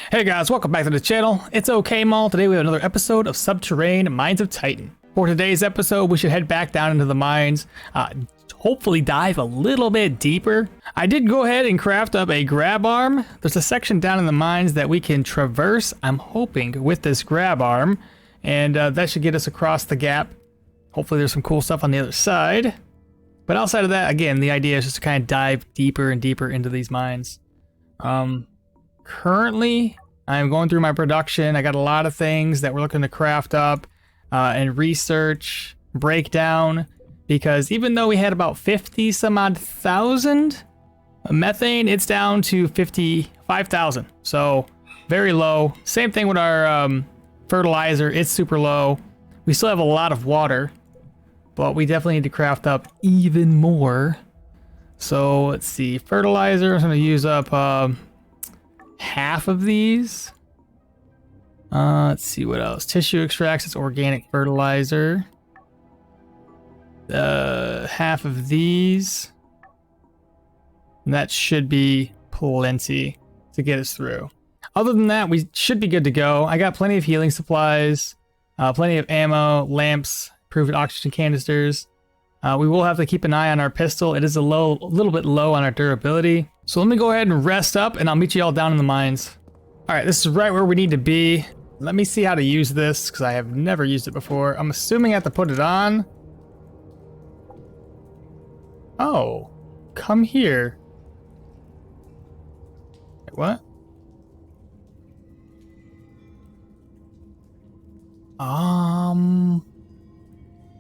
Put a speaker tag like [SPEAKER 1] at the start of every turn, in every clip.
[SPEAKER 1] Hey guys, welcome back to the channel. It's okmall. Today we have another episode of Subterrain Mines of Titan. For today's episode, we should head back down into the mines, hopefully dive a little bit deeper. I did go ahead and craft up a grab arm. There's a section down in the mines that we can traverse, I'm hoping, with this grab arm, and that should get us across the gap. Hopefully there's some cool stuff on the other side. But outside of that, again, the idea is just to kind of dive deeper and deeper into these mines. Currently, I'm going through my production. I got a lot of things that we're looking to craft up and research, break down, because even though we had about 50 some odd thousand methane, it's down to 55,000. So very low. Same thing with our fertilizer. It's super low. We still have a lot of water, but we definitely need to craft up even more. So let's see, fertilizer, I'm going to use up half of these. Let's see what else. Tissue extracts, it's organic fertilizer. Half of these. And that should be plenty to get us through. Other than that, we should be good to go. I got plenty of healing supplies, plenty of ammo, lamps, proven oxygen canisters. We will have to keep an eye on our pistol. It is a little bit low on our durability. So let me go ahead and rest up and I'll meet you all down in the mines. All right, this is right where we need to be. Let me see how to use this because I have never used it before. I'm assuming I have to put it on. Oh, come here. Wait, what?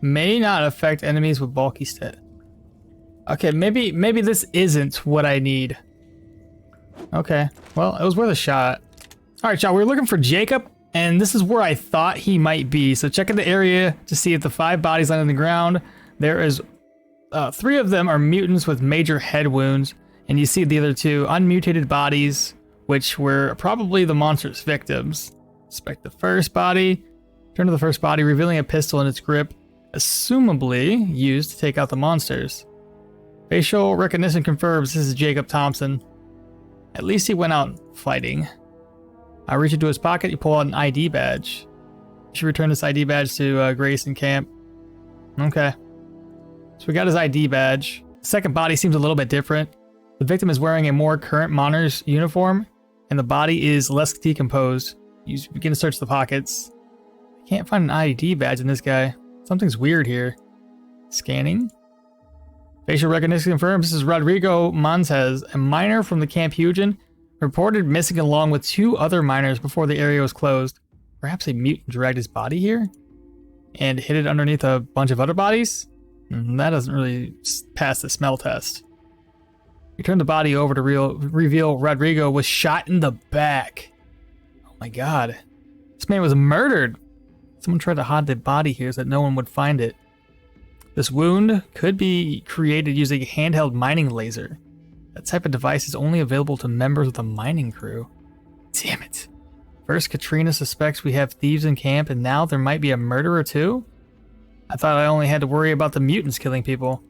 [SPEAKER 1] May not affect enemies with bulky stat. Okay, maybe this isn't what I need. Okay, well, it was worth a shot. All right, y'all, we're looking for Jacob, and this is where I thought he might be. So check in the area to see if the 5 bodies lie on the ground. There is 3 of them are mutants with major head wounds, and you see the other 2 unmutated bodies, which were probably the monster's victims. Inspect the first body. Turn to the first body, revealing a pistol in its grip, assumably used to take out the monsters. Facial recognition confirms this is Jacob Thompson. At least he went out fighting. I reach into his pocket, you pull out an ID badge. You should return this ID badge to Grayson Camp. Okay. So we got his ID badge. The second body seems a little bit different. The victim is wearing a more current monitor's uniform, and the body is less decomposed. You begin to search the pockets. I can't find an ID badge in this guy. Something's weird here. Scanning. Facial recognition confirms this is Rodrigo Montes, a miner from the Camp Hugen, reported missing along with 2 other miners before the area was closed. Perhaps a mutant dragged his body here and hid it underneath a bunch of other bodies? That doesn't really pass the smell test. We turn the body over to reveal Rodrigo was shot in the back. Oh my god. This man was murdered. Someone tried to hide the body here so that no one would find it. This wound could be created using a handheld mining laser. That type of device is only available to members of the mining crew. Damn it. First, Katrina suspects we have thieves in camp, and now there might be a murderer too? I thought I only had to worry about the mutants killing people.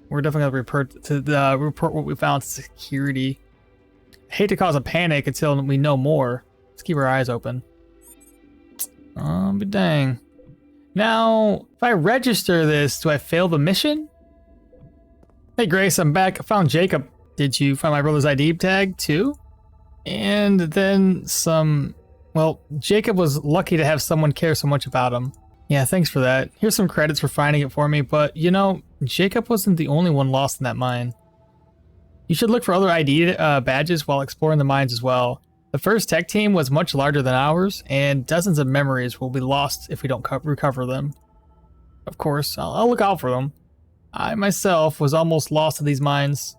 [SPEAKER 1] We're definitely going to report what we found to security. I hate to cause a panic until we know more. Let's keep our eyes open. But dang. Now, if I register this, do I fail the mission? Hey Grace, I'm back. I found Jacob. Did you find my brother's ID tag too? And then some... Well, Jacob was lucky to have someone care so much about him. Yeah, thanks for that. Here's some credits for finding it for me, but you know, Jacob wasn't the only one lost in that mine. You should look for other ID badges while exploring the mines as well. The first tech team was much larger than ours, and dozens of memories will be lost if we don't recover them. Of course, I'll look out for them. I myself was almost lost in these mines.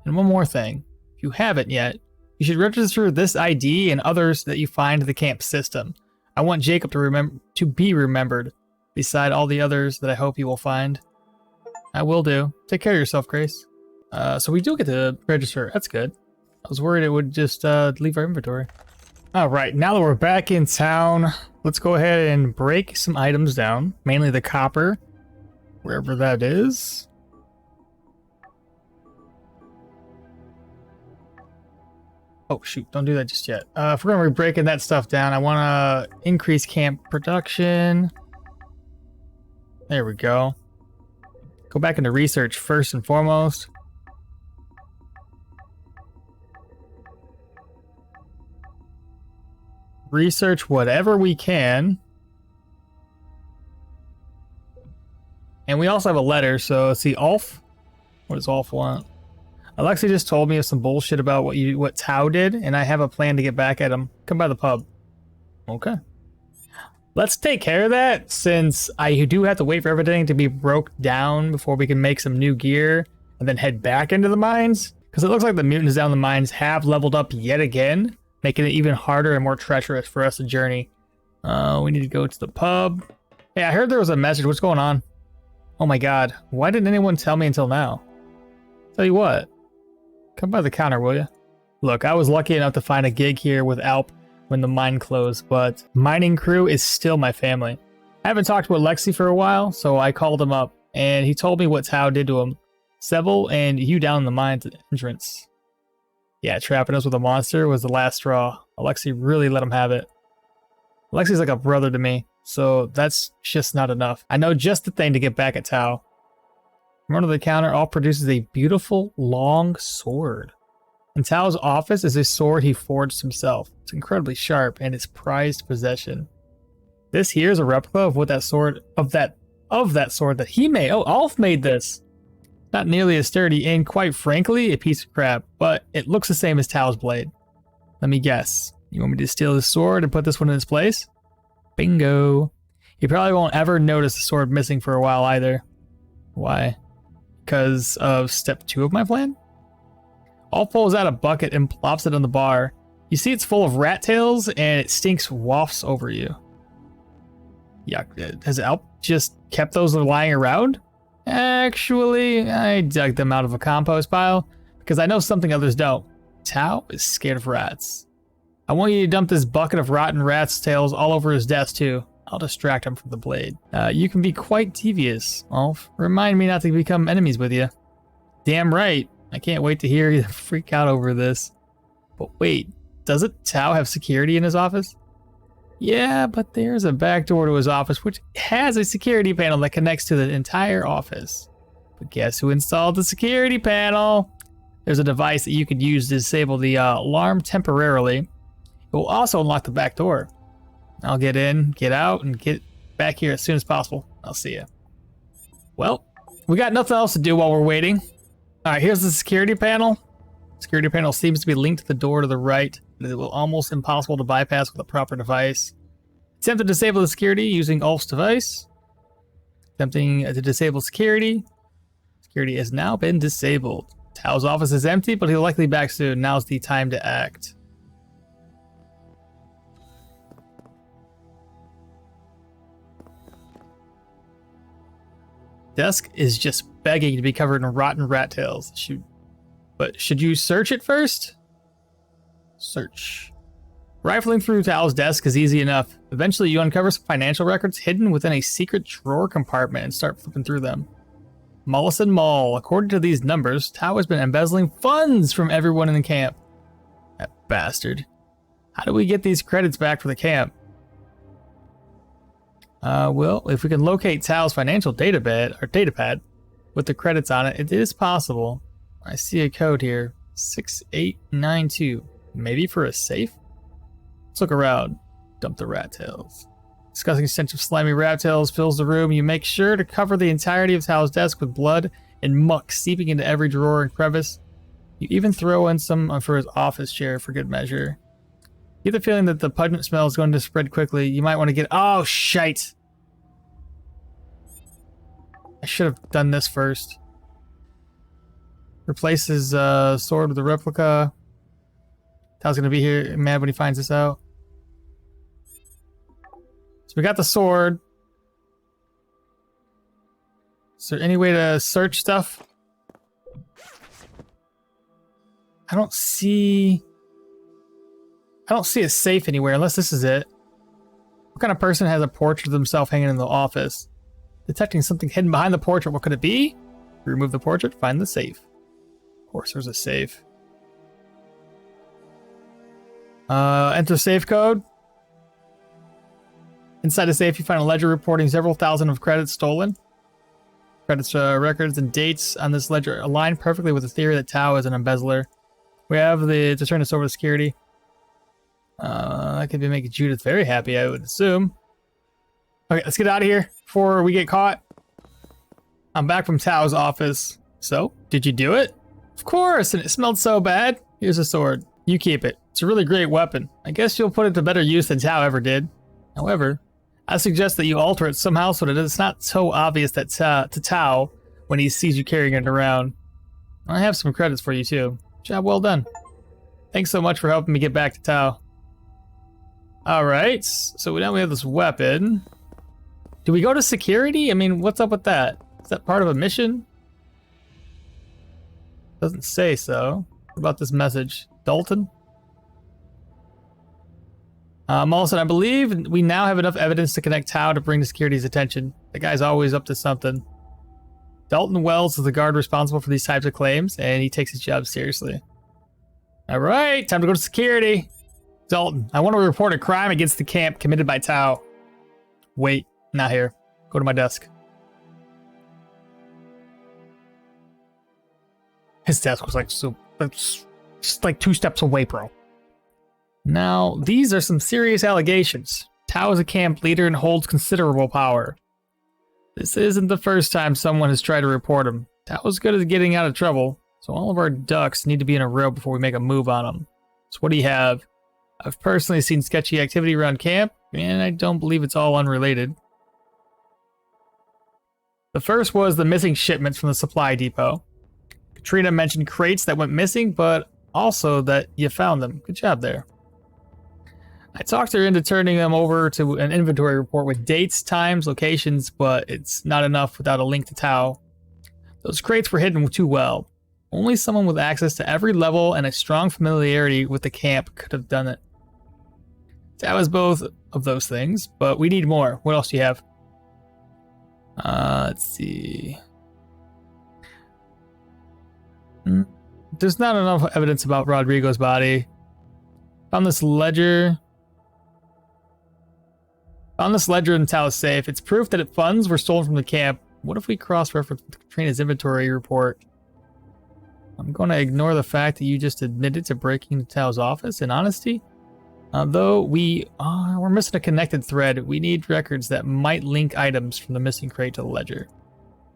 [SPEAKER 1] And one more thing, if you haven't yet, you should register this ID and others that you find in the camp system. I want Jacob to be remembered, beside all the others that I hope you will find. I will do. Take care of yourself, Grace. So we do get to register. That's good. I was worried it would just leave our inventory. All right, now that we're back in town, let's go ahead and break some items down, mainly the copper, wherever that is. Oh, shoot. Don't do that just yet. If we're going to be breaking that stuff down, I want to increase camp production. There we go. Go back into research first and foremost. Research whatever we can. And we also have a letter, so let's see, Ulf. What does Ulf want? Alexei just told me of some bullshit about what Tao did, and I have a plan to get back at him. Come by the pub. Okay. Let's take care of that, since I do have to wait for everything to be broke down before we can make some new gear and then head back into the mines. Because it looks like the mutants down the mines have leveled up yet again, making it even harder and more treacherous for us to journey. We need to go to the pub. Hey, I heard there was a message. What's going on? Oh my god. Why didn't anyone tell me until now? Tell you what. Come by the counter, will you? Look, I was lucky enough to find a gig here with Alp when the mine closed, but mining crew is still my family. I haven't talked with Lexi for a while, so I called him up, and he told me what Tao did to him. Seville and you down in the mine's entrance. Yeah, trapping us with a monster was the last straw. Alexi really let him have it. Alexi's like a brother to me, so that's just not enough. I know just the thing to get back at Tao. From under the counter, Alp produces a beautiful, long sword. In Tao's office is a sword he forged himself. It's incredibly sharp and his prized possession. This here is a replica of what that sword of that sword that he made. Oh, Alf made this. Not nearly as sturdy and, quite frankly, a piece of crap, but it looks the same as Tao's blade. Let me guess. You want me to steal this sword and put this one in its place? Bingo. He probably won't ever notice the sword missing for a while either. Why? Because of step 2 of my plan? Alf pulls out a bucket and plops it on the bar. You see it's full of rat tails and it stinks wafts over you. Yeah, has Alp just kept those lying around? Actually, I dug them out of a compost pile because I know something others don't. Tao is scared of rats. I want you to dump this bucket of rotten rat's tails all over his desk too. I'll distract him from the blade. You can be quite devious, Alf. Remind me not to become enemies with you. Damn right. I can't wait to hear you freak out over this. But wait, doesn't Tao have security in his office? Yeah, but there's a back door to his office which has a security panel that connects to the entire office. But guess who installed the security panel? There's a device that you could use to disable the alarm temporarily. It will also unlock the back door. I'll get in, get out, and get back here as soon as possible. I'll see you. Well, we got nothing else to do while we're waiting. Alright, here's the security panel. Security panel seems to be linked to the door to the right, but it will almost impossible to bypass with a proper device. Attempt to disable the security using Ulf's device. Attempting to disable security. Security has now been disabled. Tao's office is empty, but he'll likely be back soon. Now's the time to act. Desk is just begging to be covered in rotten rat tails. But should you search it first? Search. Rifling through Tao's desk is easy enough. Eventually you uncover some financial records hidden within a secret drawer compartment and start flipping through them. Mollison Mall. According to these numbers, Tao has been embezzling funds from everyone in the camp. That bastard. How do we get these credits back for the camp? Well, if we can locate Tao's financial datapad with the credits on it, it is possible. I see a code here, 6892. Maybe for a safe? Let's look around. Dump the rat tails. Disgusting stench of slimy rat tails fills the room. You make sure to cover the entirety of Tao's desk with blood and muck seeping into every drawer and crevice. You even throw in some for his office chair for good measure. You get the feeling that the pungent smell is going to spread quickly. You might want to get... Oh, shite! I should have done this first. Replace his sword with a replica. Tao's going to be here mad when he finds this out. So we got the sword. Is there any way to search stuff? I don't see a safe anywhere unless this is it. What kind of person has a portrait of themselves hanging in the office? Detecting something hidden behind the portrait. What could it be? Remove the portrait, find the safe. Of course there's a safe. Enter safe code. Inside the safe, you find a ledger reporting several thousand of credits stolen. Credits, records, and dates on this ledger align perfectly with the theory that Tao is an embezzler. We have to turn this over to security. That could be making Judith very happy, I would assume. Okay, let's get out of here before we get caught. I'm back from Tao's office. So, did you do it? Of course, and it smelled so bad. Here's a sword. You keep it. It's a really great weapon. I guess you'll put it to better use than Tao ever did. However, I suggest that you alter it somehow so that it's not so obvious that to Tao when he sees you carrying it around. I have some credits for you too. Job well done. Thanks so much for helping me get back to Tao. Alright, so now we have this weapon. Do we go to security? I mean, what's up with that? Is that part of a mission? Doesn't say so. What about this message? Dalton? Also, I believe we now have enough evidence to connect Tao to bring to security's attention. The guy's always up to something. Dalton Wells is the guard responsible for these types of claims, and he takes his job seriously. Alright, time to go to security. Dalton, I want to report a crime against the camp committed by Tao. Wait, not here. Go to my desk. His desk was like, so, just like 2 steps away, bro. Now, these are some serious allegations. Tao is a camp leader and holds considerable power. This isn't the first time someone has tried to report him. Tao is good at getting out of trouble, so all of our ducks need to be in a row before we make a move on him. So what do you have? I've personally seen sketchy activity around camp, and I don't believe it's all unrelated. The first was the missing shipments from the supply depot. Katrina mentioned crates that went missing, but also that you found them. Good job there. I talked her into turning them over to an inventory report with dates, times, locations, but it's not enough without a link to Tao. Those crates were hidden too well. Only someone with access to every level and a strong familiarity with the camp could have done it. Tao is both of those things, but we need more. What else do you have? Let's see. There's not enough evidence about Rodrigo's body. Found this ledger. Found this ledger in Tao's safe. It's proof that funds were stolen from the camp. What if we cross-reference Katrina's inventory report? I'm going to ignore the fact that you just admitted to breaking into Tao's office in honesty. Though we're missing a connected thread. We need records that might link items from the missing crate to the ledger.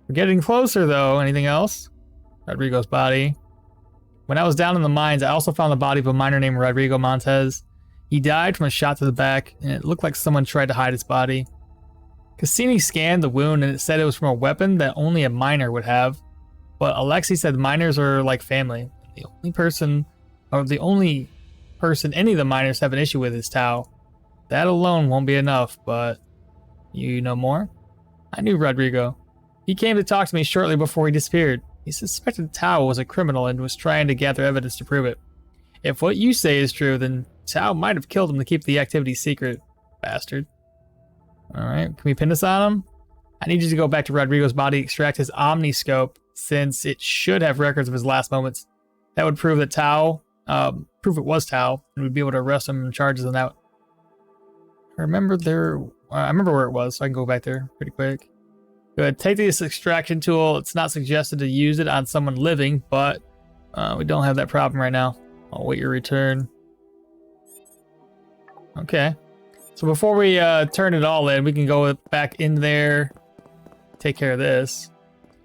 [SPEAKER 1] We're getting closer though. Anything else? Rodrigo's body. When I was down in the mines, I also found the body of a miner named Rodrigo Montez. He died from a shot to the back, and it looked like someone tried to hide his body. Cassini scanned the wound, and it said it was from a weapon that only a miner would have. But Alexei said miners are like family. The only person any of the miners have an issue with is Tao. That alone won't be enough, but you know more? I knew Rodrigo. He came to talk to me shortly before he disappeared. He suspected Tao was a criminal and was trying to gather evidence to prove it. If what you say is true, then Tao might have killed him to keep the activity secret. Bastard. Alright, can we pin this on him? I need you to go back to Rodrigo's body, extract his omniscope, since it should have records of his last moments. That would prove that prove it was Tao, and we'd be able to arrest him and charges him out. I remember where it was, so I can go back there pretty quick. Good. Take this extraction tool. It's not suggested to use it on someone living, but we don't have that problem right now. I'll wait your return. Okay. So before we turn it all in, we can go back in there, take care of this.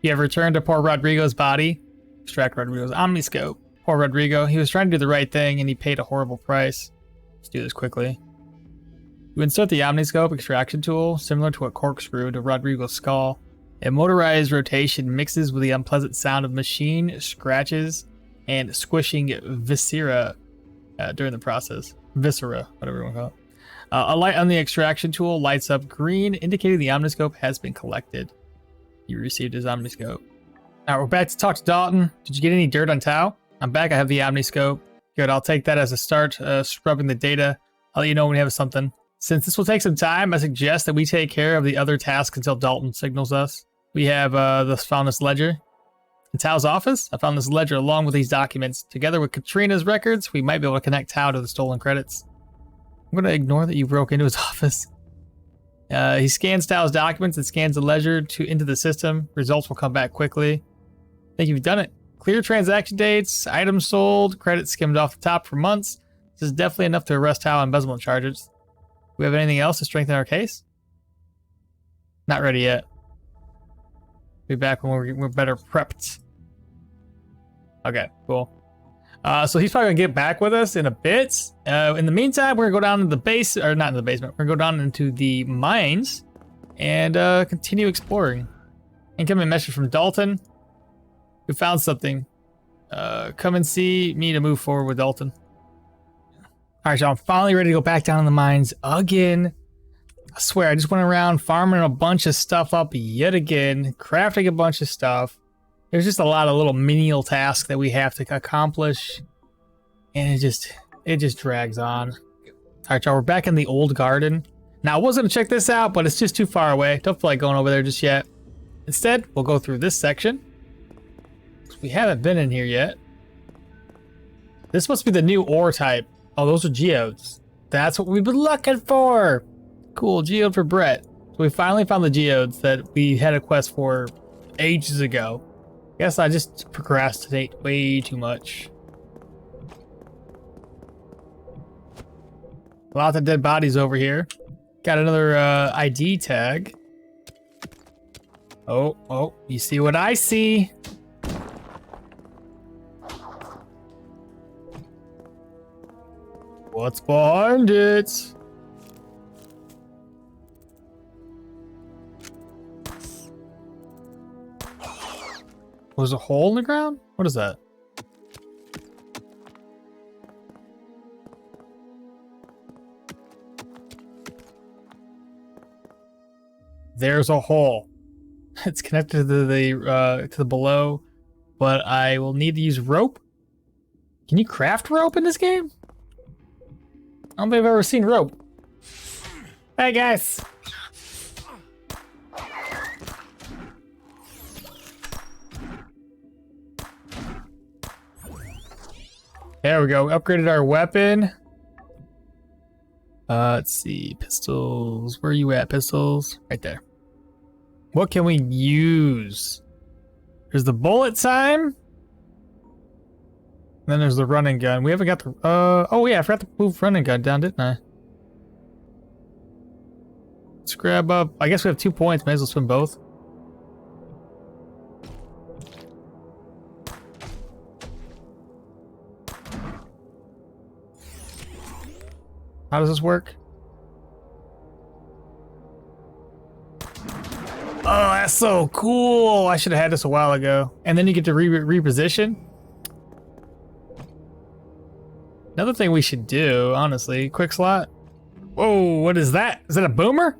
[SPEAKER 1] You have returned to poor Rodrigo's body. Extract Rodrigo's omniscope. Poor Rodrigo. He was trying to do the right thing, and he paid a horrible price. Let's do this quickly. You insert the omniscope extraction tool, similar to a corkscrew, to Rodrigo's skull. A motorized rotation mixes with the unpleasant sound of machine scratches and squishing viscera during the process. Viscera, whatever you want to call it. A light on the extraction tool lights up green, indicating the omniscope has been collected. You received his omniscope. Now we're back to talk to Dalton. Did you get any dirt on Tao? I'm back. I have the omniscope. Good. I'll take that as a start. Scrubbing the data. I'll let you know when we have something. Since this will take some time, I suggest that we take care of the other tasks until Dalton signals us. We have found this ledger. In Tao's office, I found this ledger along with these documents. Together with Katrina's records, we might be able to connect Tao to the stolen credits. I'm going to ignore that you broke into his office. He scans Tao's documents and scans the ledger into the system. Results will come back quickly. I think you've done it. Clear transaction dates, items sold, credits skimmed off the top for months. This is definitely enough to arrest Tao on embezzlement charges. Do we have anything else to strengthen our case? Not ready yet. Be back when we're better prepped. Okay, cool. So he's probably gonna get back with us in a bit. In the meantime, we're gonna go down to the base, or not in the basement. We're gonna go down into the mines and continue exploring. Incoming message from Dalton. We found something. Come and see me to move forward with Dalton. All right, y'all. I'm finally ready to go back down in the mines again. I swear, I just went around farming a bunch of stuff up yet again, crafting a bunch of stuff. There's just a lot of little menial tasks that we have to accomplish, and it just drags on. All right, y'all, we're back in the old garden. Now, I was gonna check this out, but it's just too far away. Don't feel like going over there just yet. Instead, we'll go through this section. We haven't been in here yet. This must be the new ore type. Oh, those are geodes. That's what we've been looking for. Cool, geode for Brett. So we finally found the geodes that we had a quest for ages ago. Guess I just procrastinate way too much. Lots of dead bodies over here. Got another ID tag. Oh, you see what I see? What's behind it? Was a hole in the ground? What is that? There's a hole. It's connected to the below, but I will need to use rope. Can you craft rope in this game? I don't think I've ever seen rope. Hey guys. There we go. We upgraded our weapon. Let's see. Pistols. Where are you at, pistols? Right there. What can we use? There's the bullet time. Then there's the running gun. We haven't got the... oh yeah, I forgot to move running gun down, didn't I? Let's grab up... I guess we have 2 points. May as well swim both. How does this work? Oh, that's so cool! I should have had this a while ago. And then you get to reposition. Another thing we should do, honestly, quick slot. Whoa, what is that? Is that a boomer?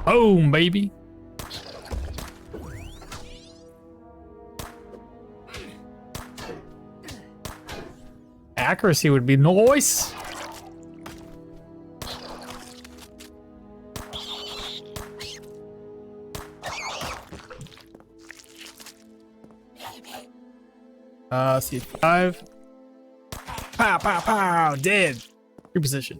[SPEAKER 1] Boom, baby. Accuracy would be nice. C5. Pow, pow, pow. Dead. Reposition.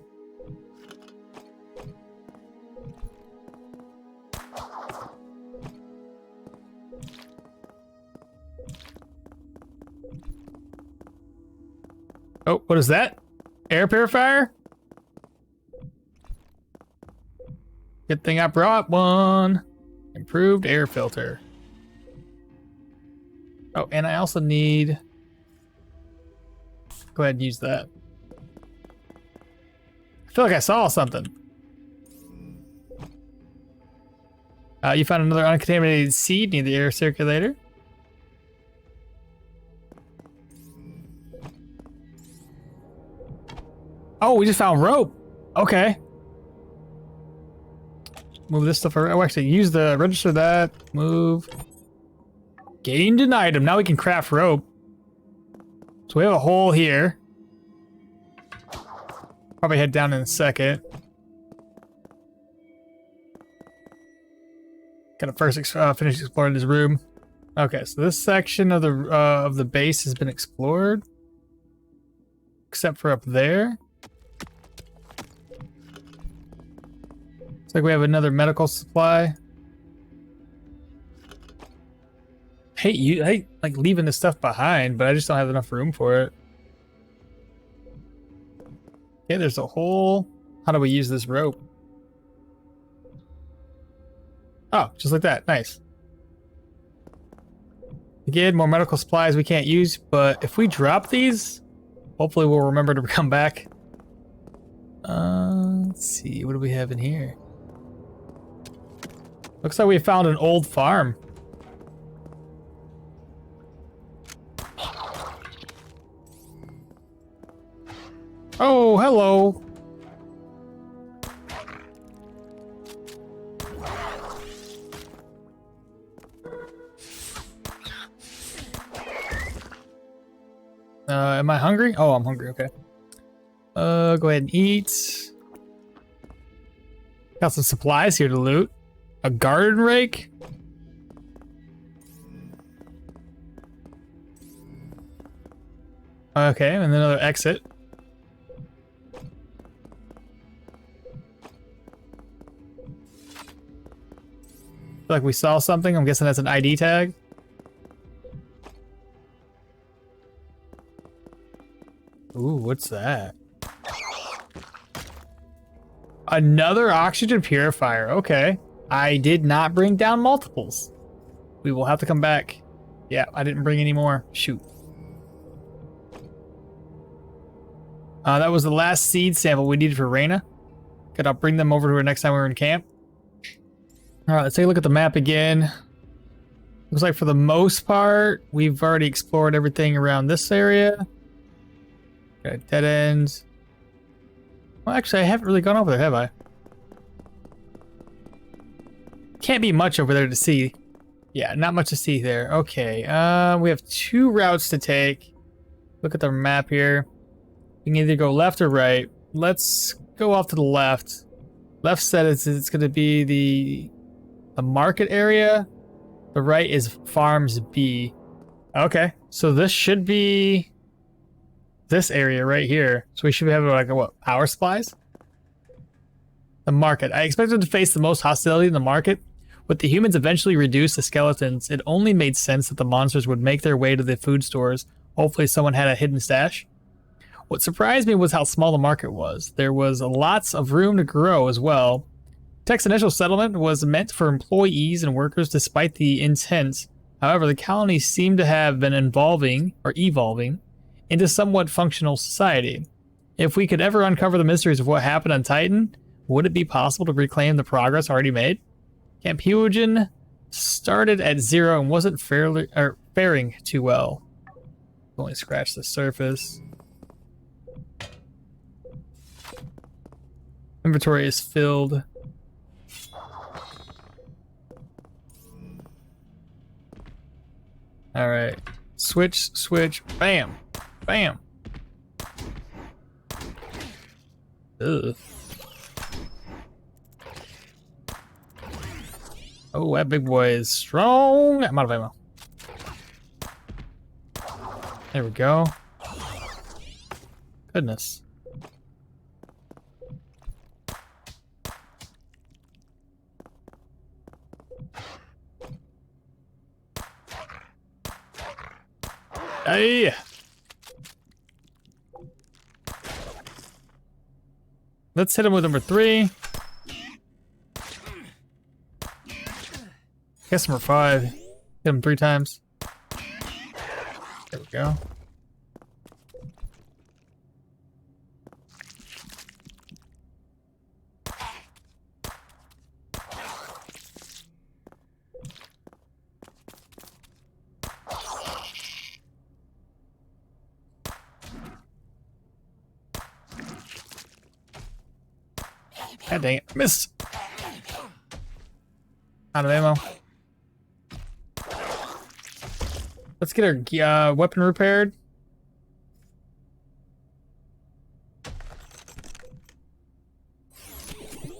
[SPEAKER 1] Oh, what is that? Air purifier? Good thing I brought one. Improved air filter. Oh, and I also need... Go ahead and use that. I feel like I saw something. You found another uncontaminated seed near the air circulator. Oh, we just found rope. Okay. Move this stuff around. Oh, actually, use the register that. Move. Gained an item. Now we can craft rope. So we have a hole here. Probably head down in a second. Gotta first finish exploring this room. Okay, so this section of the base has been explored, except for up there. Looks like we have another medical supply. I hate like leaving this stuff behind, but I just don't have enough room for it. Okay, there's a hole. How do we use this rope? Oh, just like that. Nice. Again, more medical supplies we can't use, but if we drop these, hopefully we'll remember to come back. Let's see. What do we have in here? Looks like we found an old farm. Oh, hello. Am I hungry? Oh, I'm hungry. Okay. Go ahead and eat. Got some supplies here to loot. A garden rake. Okay, and another exit. Feel like we saw something. I'm guessing that's an ID tag. Ooh, what's that? Another oxygen purifier. Okay. I did not bring down multiples. We will have to come back. Yeah, I didn't bring any more. Shoot. That was the last seed sample we needed for Reyna. Good, I'll bring them over to her next time we're in camp. All right, let's take a look at the map again. Looks like for the most part, we've already explored everything around this area. Okay, dead ends. Well, actually, I haven't really gone over there, have I? Can't be much over there to see. Yeah, not much to see there. Okay, we have 2 routes to take. Look at the map here. We can either go left or right. Let's go off to the left. Left said it's going to be the market area. The right is Farms B. Okay, so this should be this area right here. So we should have like a, what, power supplies? The market. I expected to face the most hostility in the market. With the humans eventually reduced to skeletons, it only made sense that the monsters would make their way to the food stores. Hopefully someone had a hidden stash. What surprised me was how small the market was. There was lots of room to grow as well. Tech's initial settlement was meant for employees and workers despite the intent. However, the colony seemed to have been evolving into somewhat functional society. If we could ever uncover the mysteries of what happened on Titan, would it be possible to reclaim the progress already made? Camp Huogen started at 0 and wasn't faring too well. Only scratched the surface. Inventory is filled. All right, switch, bam, bam. Ugh. Oh, that big boy is strong. I'm out of ammo. There we go. Goodness. Hey. Let's hit him with number 3. Guess number 5. Hit him 3 times. There we go. God dang it, missed. Out of ammo. Let's get our weapon repaired.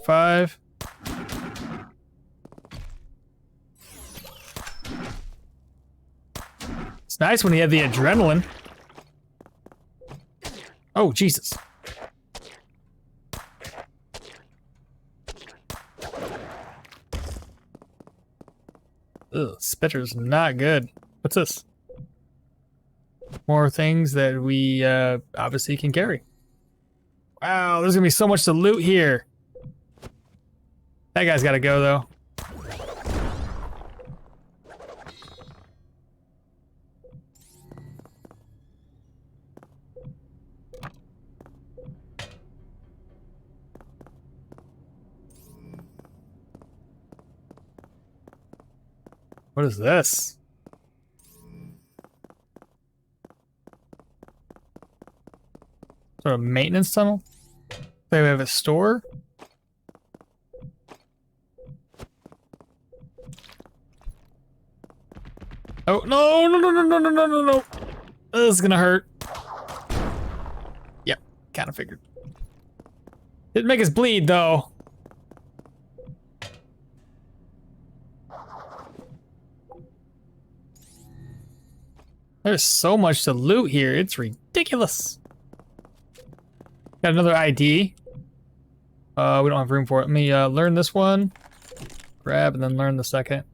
[SPEAKER 1] Five. Nice when you have the adrenaline. Oh, Jesus. Ugh, spitter's not good. What's this? More things that we obviously can carry. Wow, there's gonna be so much to loot here. That guy's gotta go though. What is this? Sort of maintenance tunnel? They have a store? Oh, no, no, no, no, no, no, no, no, no. This is gonna hurt. Yep, kind of figured. Didn't make us bleed, though. There's so much to loot here, it's ridiculous. Got another ID. We don't have room for it. Let me learn this one. Grab and then learn the second.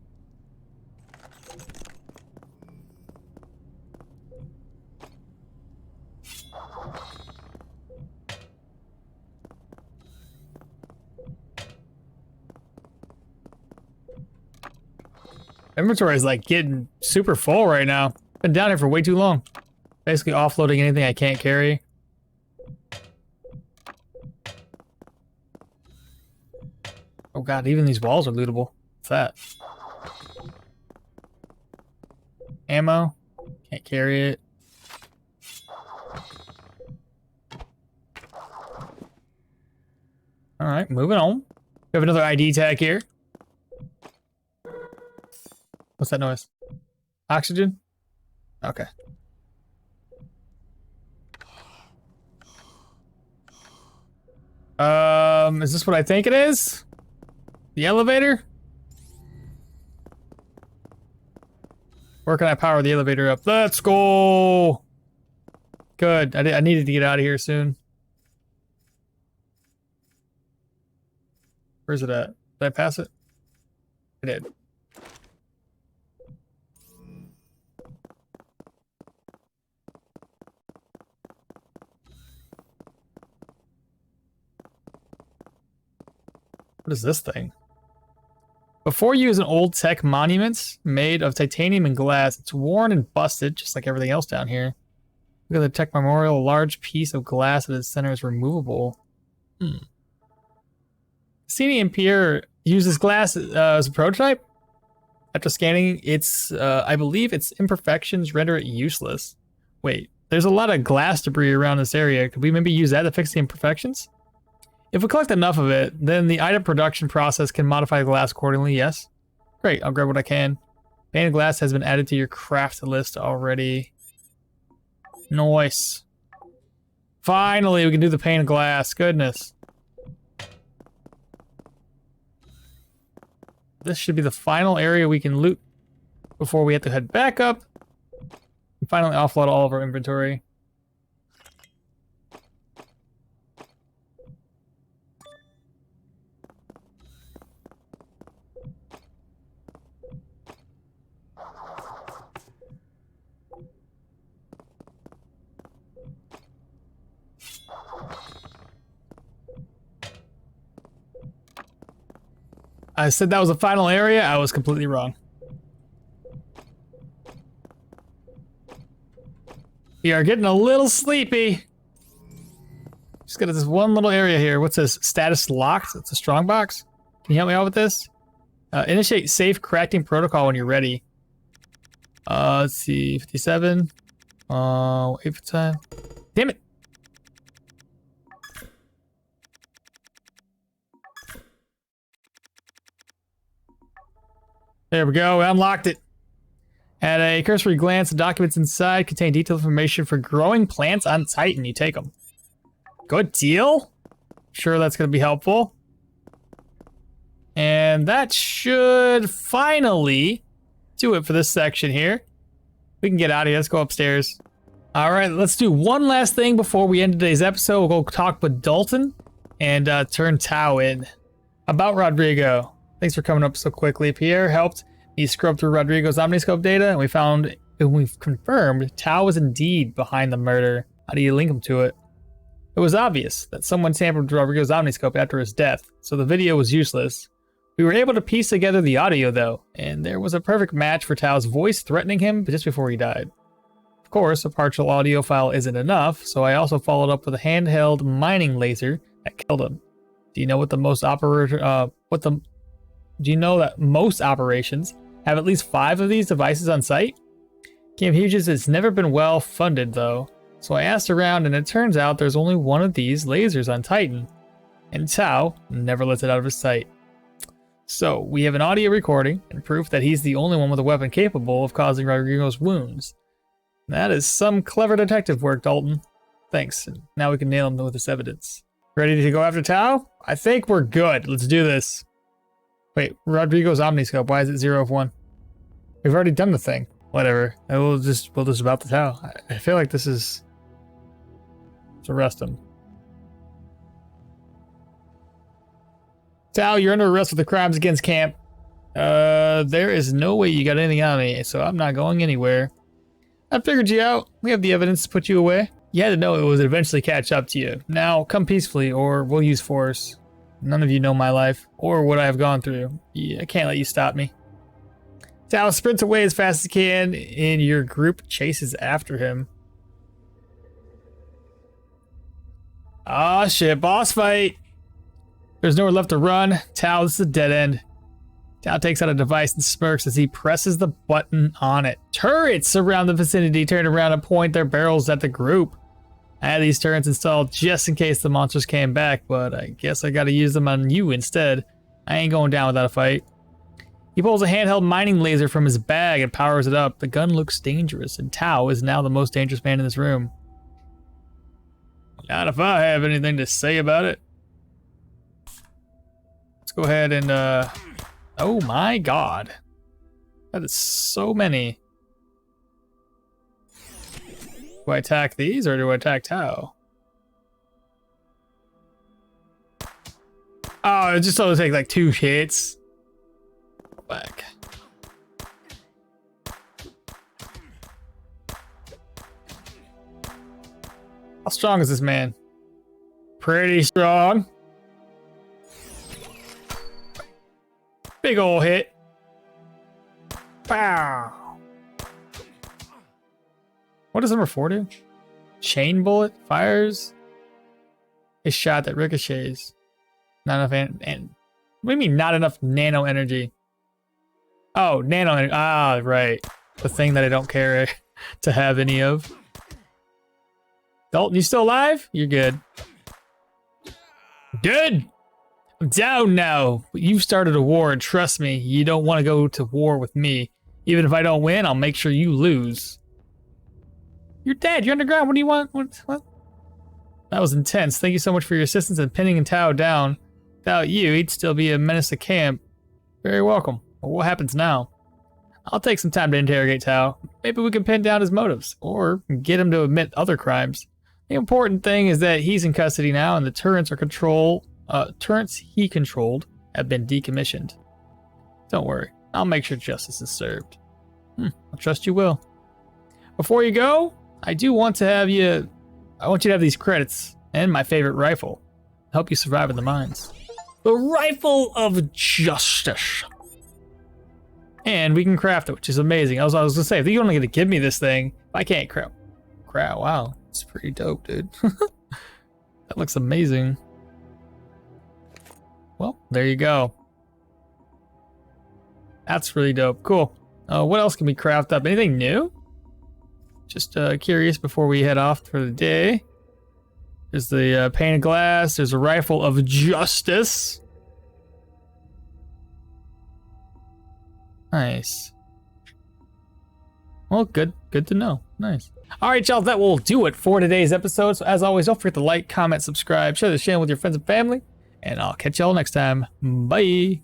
[SPEAKER 1] Inventory is like getting super full right now. Been down here for way too long. Basically offloading anything I can't carry. Oh god, even these walls are lootable. What's that? Ammo. Can't carry it. Alright, moving on. We have another ID tag here. What's that noise? Oxygen? Okay. Is this what I think it is? The elevator? Where can I power the elevator up? Let's go! Good. I needed to get out of here soon. Where's it at? Did I pass it? I did. What is this thing? Before using old tech monuments made of titanium and glass, it's worn and busted, just like everything else down here. Look at the tech memorial. A large piece of glass at its center is removable. Cassini and Pierre use this glass as a prototype. After scanning its, I believe its imperfections render it useless. Wait, there's a lot of glass debris around this area. Could we maybe use that to fix the imperfections? If we collect enough of it, then the item production process can modify the glass accordingly, yes? Great, I'll grab what I can. Painted glass has been added to your craft list already. Nice. Finally, we can do the painted glass. Goodness. This should be the final area we can loot before we have to head back up and finally offload all of our inventory. I said that was the final area. I was completely wrong. We are getting a little sleepy. Just got this one little area here. What's this? Status locked. It's a strong box. Can you help me out with this? Initiate safe cracking protocol when you're ready. Let's see. 57. Wait for time. Damn it. There we go, we unlocked it. At a cursory glance, the documents inside contain detailed information for growing plants on Titan. You take them. Good deal. Sure, that's going to be helpful. And that should finally do it for this section here. We can get out of here. Let's go upstairs. All right, let's do one last thing before we end today's episode. We'll go talk with Dalton and turn Tao in. About Rodrigo. Thanks for coming up so quickly. Pierre helped me scrub through Rodrigo's Omniscope data, and we've confirmed Tao was indeed behind the murder. How do you link him to it? It was obvious that someone tampered with Rodrigo's Omniscope after his death, so the video was useless. We were able to piece together the audio though, and there was a perfect match for Tao's voice threatening him just before he died. Of course, a partial audio file isn't enough, so I also followed up with a handheld mining laser that killed him. Do you know that most operations have at least 5 of these devices on site? Camp Hughes has never been well funded though, so I asked around and it turns out there's only one of these lasers on Titan, and Tao never lets it out of his sight. So we have an audio recording and proof that he's the only one with a weapon capable of causing Rodrigo's wounds. That is some clever detective work, Dalton. Thanks, and now we can nail him with this evidence. Ready to go after Tao? I think we're good. Let's do this. Wait, Rodrigo's Omniscope, why is it 0 of 1? We've already done the thing. Whatever. We'll just about the Tao. I feel like this is... Let's arrest him. Tao, you're under arrest for the crimes against camp. There is no way you got anything on me, so I'm not going anywhere. I figured you out. We have the evidence to put you away. You had to know it would eventually catch up to you. Now, come peacefully, or we'll use force. None of you know my life, or what I have gone through. I can't let you stop me. Tao sprints away as fast as he can, and your group chases after him. Ah, shit, boss fight! There's nowhere left to run. Tao, this is a dead end. Tao takes out a device and smirks as he presses the button on it. Turrets around the vicinity turn around and point their barrels at the group. I had these turrets installed just in case the monsters came back, but I guess I gotta use them on you instead. I ain't going down without a fight. He pulls a handheld mining laser from his bag and powers it up. The gun looks dangerous, and Tao is now the most dangerous man in this room. Not if I have anything to say about it. Let's go ahead and, oh my god. That is so many. Do I attack these or do I attack Tao? Oh, it just only take like 2 hits. Back. How strong is this man? Pretty strong. Big ol' hit. Pow. What does number 4 do? Chain bullet fires a shot that ricochets. Not enough what do you mean not enough nano energy? Oh, nano energy. Ah, right. The thing that I don't care to have any of. Dalton, you still alive? You're good. Good! I'm down now. You've started a war, and trust me, you don't want to go to war with me. Even if I don't win, I'll make sure you lose. You're dead. You're underground. What do you want? What? That was intense. Thank you so much for your assistance in pinning Tao down. Without you, he'd still be a menace to camp. Very welcome. Well, what happens now? I'll take some time to interrogate Tao. Maybe we can pin down his motives, or get him to admit other crimes. The important thing is that he's in custody now, and the turrets he controlled have been decommissioned. Don't worry, I'll make sure justice is served. I trust you will. Before you go, I want you to have these credits and my favorite rifle. Help you survive in the mines. The Rifle of Justice. And we can craft it, which is amazing. I was gonna say, if you're only gonna give me this thing, I can't craft. Wow, it's pretty dope, dude. That looks amazing. Well, there you go. That's really dope. Cool. What else can we craft up? Anything new? Just curious before we head off for the day. There's the pane of glass. There's a Rifle of Justice. Nice. Well, good to know. Nice. All right, y'all, that will do it for today's episode. So as always, don't forget to like, comment, subscribe, share this channel with your friends and family, and I'll catch y'all next time. Bye.